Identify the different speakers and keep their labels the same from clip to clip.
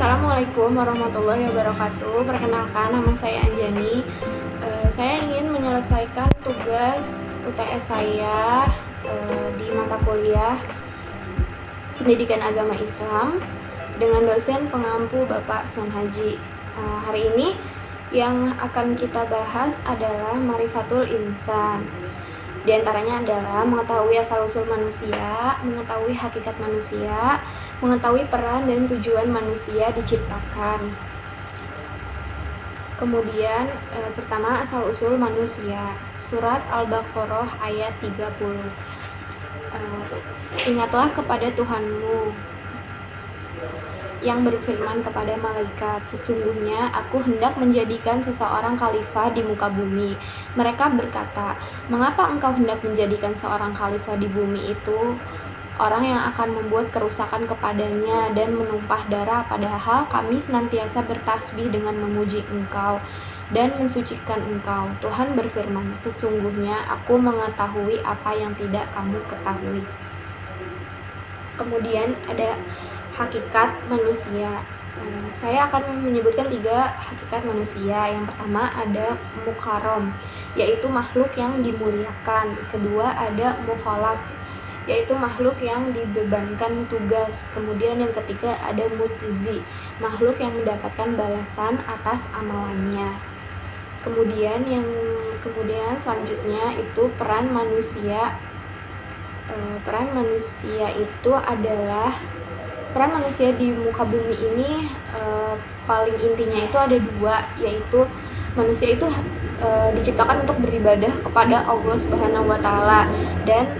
Speaker 1: Assalamualaikum warahmatullahi wabarakatuh. Perkenalkan, nama saya Anjani. Saya ingin menyelesaikan tugas UTS saya di mata kuliah Pendidikan Agama Islam dengan dosen pengampu Bapak Sun Haji. Hari ini yang akan kita bahas adalah Marifatul Insan. Di antaranya adalah mengetahui asal-usul manusia, mengetahui hakikat manusia, mengetahui peran dan tujuan manusia diciptakan. Kemudian pertama asal-usul manusia, surat Al-Baqarah ayat 30. Ingatlah kepada Tuhanmu yang berfirman kepada malaikat, sesungguhnya aku hendak menjadikan seseorang khalifah di muka bumi. Mereka berkata, mengapa engkau hendak menjadikan seorang khalifah di bumi itu? Orang yang akan membuat kerusakan kepadanya dan menumpah darah, padahal kami senantiasa bertasbih dengan memuji engkau dan mensucikan engkau. Tuhan berfirman, sesungguhnya aku mengetahui apa yang tidak kamu ketahui. Kemudian ada hakikat manusia. Saya akan menyebutkan 3 hakikat manusia. Yang pertama ada mukarram, yaitu makhluk yang dimuliakan. Kedua ada mukhalaf, yaitu makhluk yang dibebankan tugas. Kemudian yang ketiga ada mujzi, makhluk yang mendapatkan balasan atas amalannya. Kemudian selanjutnya itu peran manusia. Peran manusia itu adalah peran manusia di muka bumi ini paling intinya itu ada 2, yaitu manusia itu diciptakan untuk beribadah kepada Allah Subhanahu wa taala dan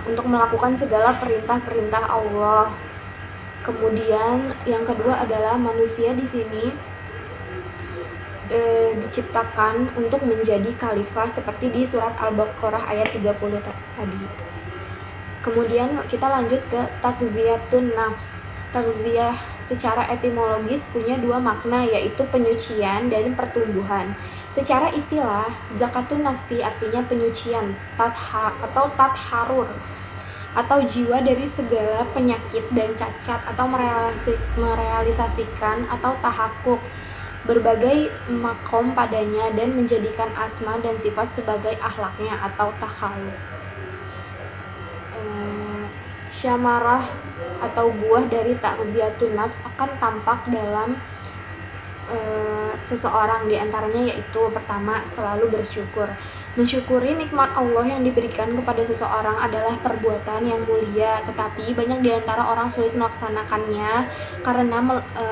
Speaker 1: untuk melakukan segala perintah-perintah Allah. Kemudian yang kedua adalah manusia di sini diciptakan untuk menjadi khalifah seperti di surat Al-Baqarah ayat 30 tadi. Kemudian kita lanjut ke takziyatun nafs. Takziyah secara etimologis punya 2 makna, yaitu penyucian dan pertumbuhan. Secara istilah, zakatun nafsi artinya penyucian, atau tatharur, atau jiwa dari segala penyakit dan cacat, atau merealisasikan atau tahakuk berbagai makom padanya dan menjadikan asma dan sifat sebagai akhlaknya atau takhaluk. Syamarah atau buah dari takziyatun nafs akan tampak dalam seseorang, diantaranya yaitu pertama selalu bersyukur. Mensyukuri nikmat Allah yang diberikan kepada seseorang adalah perbuatan yang mulia, tetapi banyak diantara orang sulit melaksanakannya karena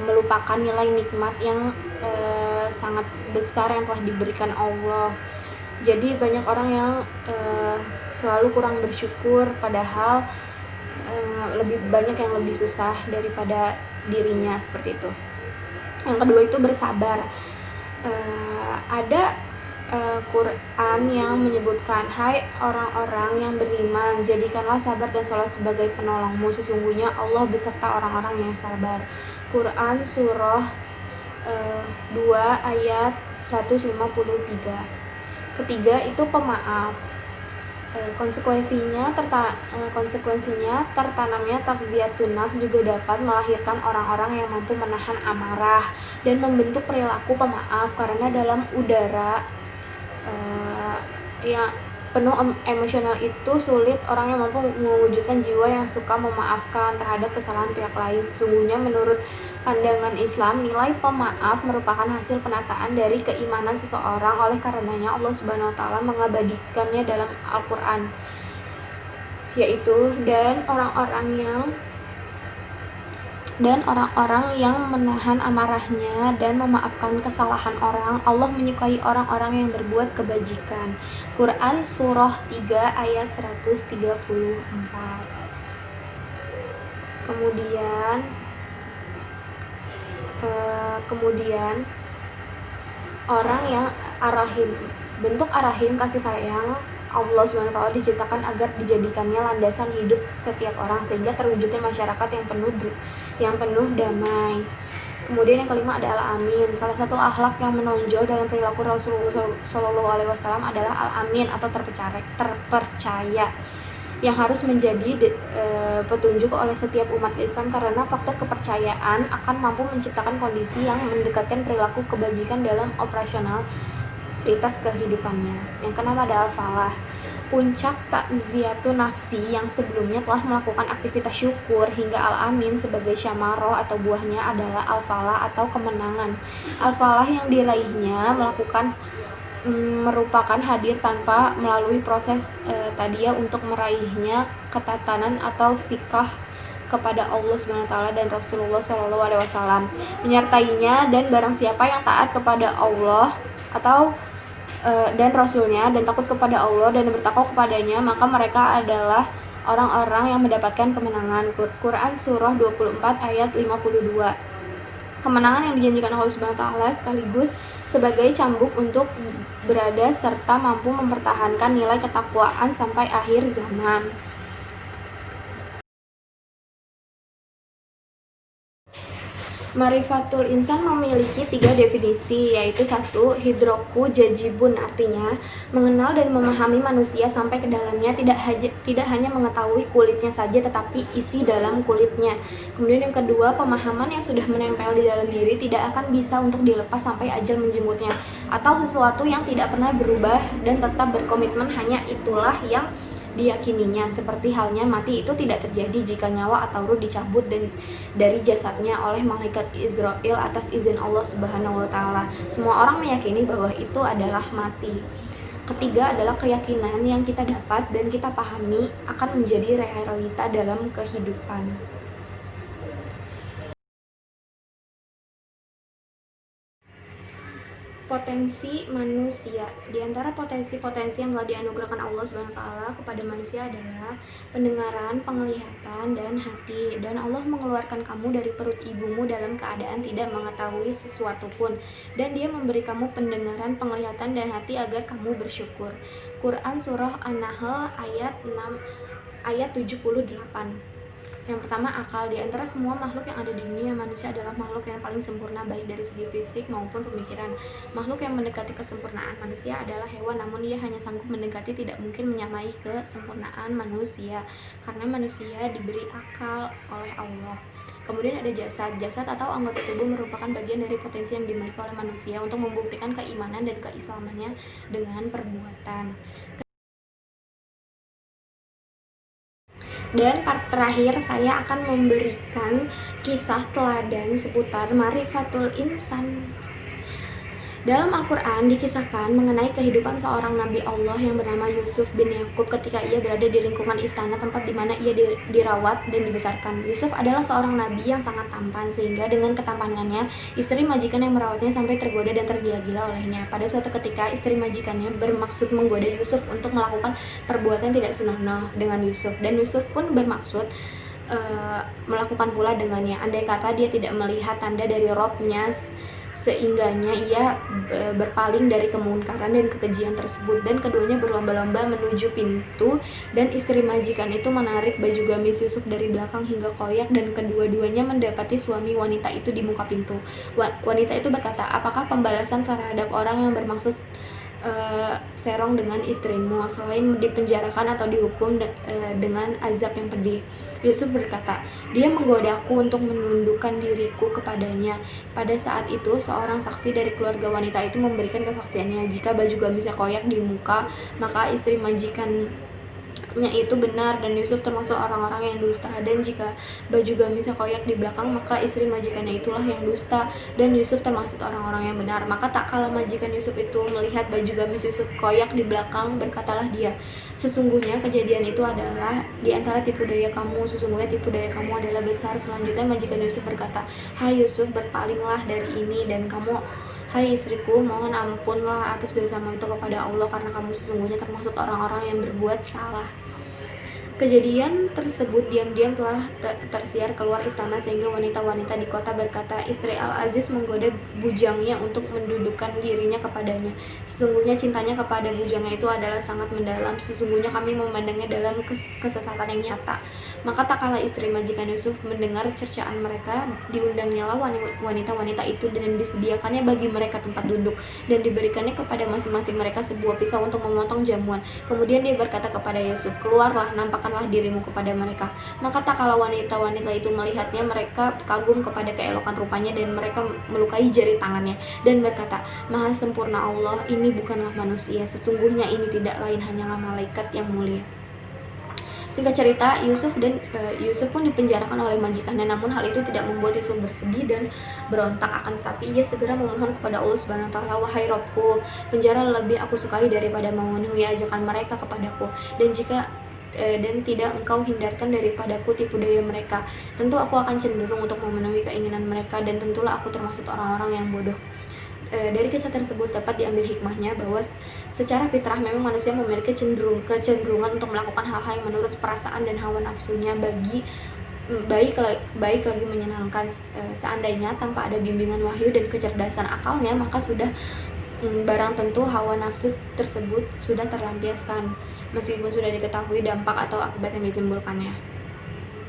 Speaker 1: melupakan nilai nikmat yang sangat besar yang telah diberikan Allah. Jadi banyak orang yang selalu kurang bersyukur, padahal lebih banyak yang lebih susah daripada dirinya, seperti itu. Yang kedua itu bersabar. Ada Quran yang menyebutkan, hai orang-orang yang beriman, jadikanlah sabar dan sholat sebagai penolongmu, sesungguhnya Allah beserta orang-orang yang sabar. Quran surah 2 ayat 153. Ketiga itu pemaaf. Konsekuensinya tertanamnya takziyatun nafs juga dapat melahirkan orang-orang yang mampu menahan amarah dan membentuk perilaku pemaaf, karena dalam udara yang penuh emosional itu sulit orang yang mampu mewujudkan jiwa yang suka memaafkan terhadap kesalahan pihak lain. Sesungguhnya menurut pandangan Islam, nilai pemaaf merupakan hasil penataan dari keimanan seseorang. Oleh karenanya Allah Subhanahu wa taala mengabadikannya dalam Al-Qur'an, yaitu dan orang-orang yang menahan amarahnya dan memaafkan kesalahan orang, Allah menyukai orang-orang yang berbuat kebajikan. Quran surah 3 ayat 134. Kemudian orang yang arahim. Bentuk arahim, kasih sayang Allah SWT diciptakan agar dijadikannya landasan hidup setiap orang, sehingga terwujudnya masyarakat yang penuh damai. Kemudian yang kelima ada al-amin. Salah satu akhlak yang menonjol dalam perilaku Rasulullah SAW adalah al-amin atau terpercaya. yang harus menjadi petunjuk oleh setiap umat Islam, karena faktor kepercayaan akan mampu menciptakan kondisi yang mendekatkan perilaku kebajikan dalam operasionalitas kehidupannya. Yang keenam ada al-falah, puncak takziyatun nafsi yang sebelumnya telah melakukan aktivitas syukur hingga al-amin sebagai syamaroh atau buahnya adalah al-falah atau kemenangan. Al-falah yang diraihnya merupakan hadir tanpa melalui proses tadiyah untuk meraihnya ketatanan atau sikah kepada Allah SWT dan Rasulullah SAW menyertainya, dan barang siapa yang taat kepada Allah atau dan Rasulnya dan takut kepada Allah dan bertakwa kepadanya, maka mereka adalah orang-orang yang mendapatkan kemenangan. Quran Surah 24 ayat 52. Kemenangan yang dijanjikan Allah SWT sekaligus sebagai cambuk untuk berada serta mampu mempertahankan nilai ketakwaan sampai akhir zaman. Marifatul insan memiliki 3 definisi, yaitu 1. Hidroku jajibun, artinya mengenal dan memahami manusia sampai ke dalamnya, tidak hanya mengetahui kulitnya saja tetapi isi dalam kulitnya. Kemudian yang kedua, pemahaman yang sudah menempel di dalam diri tidak akan bisa untuk dilepas sampai ajal menjemputnya, atau sesuatu yang tidak pernah berubah dan tetap berkomitmen, hanya itulah yang diyakininya, seperti halnya mati itu tidak terjadi jika nyawa atau ruh dicabut dari jasadnya oleh malaikat Israel atas izin Allah Subhanahu wa Ta'ala. Semua orang meyakini bahwa itu adalah mati. Ketiga adalah keyakinan yang kita dapat dan kita pahami akan menjadi realita dalam kehidupan. Potensi manusia. Di antara potensi-potensi yang telah dianugerahkan Allah SWT kepada manusia adalah pendengaran, penglihatan, dan hati. Dan Allah mengeluarkan kamu dari perut ibumu dalam keadaan tidak mengetahui sesuatu pun. Dan Dia memberi kamu pendengaran, penglihatan, dan hati agar kamu bersyukur. Quran Surah An-Nahl ayat 78. Yang pertama, akal. Di antara semua makhluk yang ada di dunia, manusia adalah makhluk yang paling sempurna baik dari segi fisik maupun pemikiran. Makhluk yang mendekati kesempurnaan manusia adalah hewan, namun ia hanya sanggup mendekati, tidak mungkin menyamai kesempurnaan manusia, karena manusia diberi akal oleh Allah. Kemudian ada jasad. Jasad atau anggota tubuh merupakan bagian dari potensi yang dimiliki oleh manusia untuk membuktikan keimanan dan keislamannya dengan perbuatan. Dan part terakhir, saya akan memberikan kisah teladan seputar Marifatul Insan. Dalam Al-Quran dikisahkan mengenai kehidupan seorang Nabi Allah yang bernama Yusuf bin Yakub ketika ia berada di lingkungan istana tempat di mana ia dirawat dan dibesarkan. Yusuf adalah seorang Nabi yang sangat tampan, sehingga dengan ketampanannya istri majikan yang merawatnya sampai tergoda dan tergila-gila olehnya. Pada suatu ketika istri majikannya bermaksud menggoda Yusuf untuk melakukan perbuatan tidak senonoh dengan Yusuf, dan Yusuf pun bermaksud melakukan pula dengannya. Andai kata dia tidak melihat tanda dari robnya, sehingganya ia berpaling dari kemungkaran dan kekejian tersebut, dan keduanya berlomba-lomba menuju pintu, dan istri majikan itu menarik baju gamis Yusuf dari belakang hingga koyak, dan kedua-duanya mendapati suami wanita itu di muka pintu. Wanita itu berkata, apakah pembalasan terhadap orang yang bermaksud serong dengan istrimu selain dipenjarakan atau dihukum dengan azab yang pedih? Yusuf berkata, dia menggodaku untuk menundukkan diriku kepadanya. Pada saat itu seorang saksi dari keluarga wanita itu memberikan kesaksiannya, jika baju gamisnya koyak di muka, maka istri majikannya itu benar dan Yusuf termasuk orang-orang yang dusta, dan jika baju gamisnya koyak di belakang, maka istri majikannya itulah yang dusta dan Yusuf termasuk orang-orang yang benar. Maka tak kala majikan Yusuf itu melihat baju gamis Yusuf koyak di belakang, berkatalah dia, sesungguhnya kejadian itu adalah di antara tipu daya kamu, sesungguhnya tipu daya kamu adalah besar. Selanjutnya majikan Yusuf berkata, hai Yusuf, berpalinglah dari ini, dan kamu, hai istriku, mohon ampunlah atas dosamu itu kepada Allah, karena kamu sesungguhnya termasuk orang-orang yang berbuat salah. Kejadian tersebut diam-diam telah tersiar keluar istana, sehingga wanita-wanita di kota berkata, istri Al-Aziz menggoda bujangnya untuk mendudukkan dirinya kepadanya. Sesungguhnya cintanya kepada bujangnya itu adalah sangat mendalam. Sesungguhnya kami memandangnya dalam kesesatan yang nyata. Maka tak kala istri majikan Yusuf mendengar cercaan mereka, diundangnyalah wanita-wanita itu dan disediakannya bagi mereka tempat duduk, dan diberikannya kepada masing-masing mereka sebuah pisau untuk memotong jamuan. Kemudian dia berkata kepada Yusuf, keluarlah, nampakkan perkenalkanlah dirimu kepada mereka. Maka tak kala wanita-wanita itu melihatnya, mereka kagum kepada keelokan rupanya dan mereka melukai jari tangannya dan berkata, Maha sempurna Allah, ini bukanlah manusia, sesungguhnya ini tidak lain hanyalah malaikat yang mulia. Singkat cerita, Yusuf pun dipenjarakan oleh majikannya, namun hal itu tidak membuat Yusuf bersedih dan berontak, akan tetapi ia segera memohon kepada Allah Subhanahu wa taala, "Wahai Rabbku, penjara lebih aku sukai daripada memenuhi ajakan mereka kepadaku, dan tidak engkau hindarkan daripadaku tipu daya mereka. Tentu aku akan cenderung untuk memenuhi keinginan mereka, dan tentulah aku termasuk orang-orang yang bodoh." Dari kisah tersebut dapat diambil hikmahnya bahwa secara fitrah memang manusia memiliki kecenderungan untuk melakukan hal-hal yang menurut perasaan dan hawa nafsunya baik lagi menyenangkan. Seandainya tanpa ada bimbingan wahyu dan kecerdasan akalnya, maka sudah barang tentu hawa nafsu tersebut sudah terlampiaskan, meskipun sudah diketahui dampak atau akibat yang ditimbulkannya.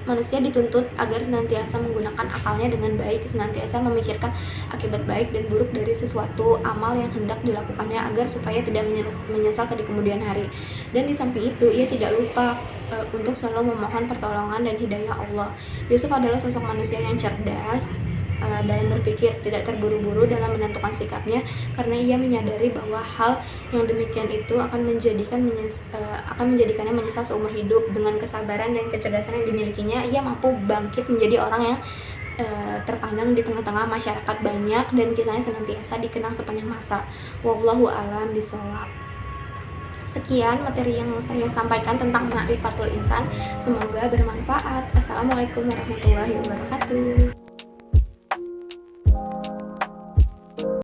Speaker 1: Manusia dituntut agar senantiasa menggunakan akalnya dengan baik, senantiasa memikirkan akibat baik dan buruk dari sesuatu amal yang hendak dilakukannya agar supaya tidak menyesal di kemudian hari. Dan di samping itu, ia tidak lupa untuk selalu memohon pertolongan dan hidayah Allah. Yusuf adalah sosok manusia yang cerdas dalam berpikir, tidak terburu-buru dalam menentukan sikapnya, karena ia menyadari bahwa hal yang demikian itu akan menjadikannya menyesal seumur hidup. Dengan kesabaran dan kecerdasan yang dimilikinya, ia mampu bangkit menjadi orang yang terpandang di tengah-tengah masyarakat banyak dan kisahnya senantiasa dikenang sepanjang masa. Wallahu a'lam bishawab. Sekian materi yang saya sampaikan tentang Ma'rifatul Insan. Semoga bermanfaat. Assalamualaikum warahmatullahi wabarakatuh.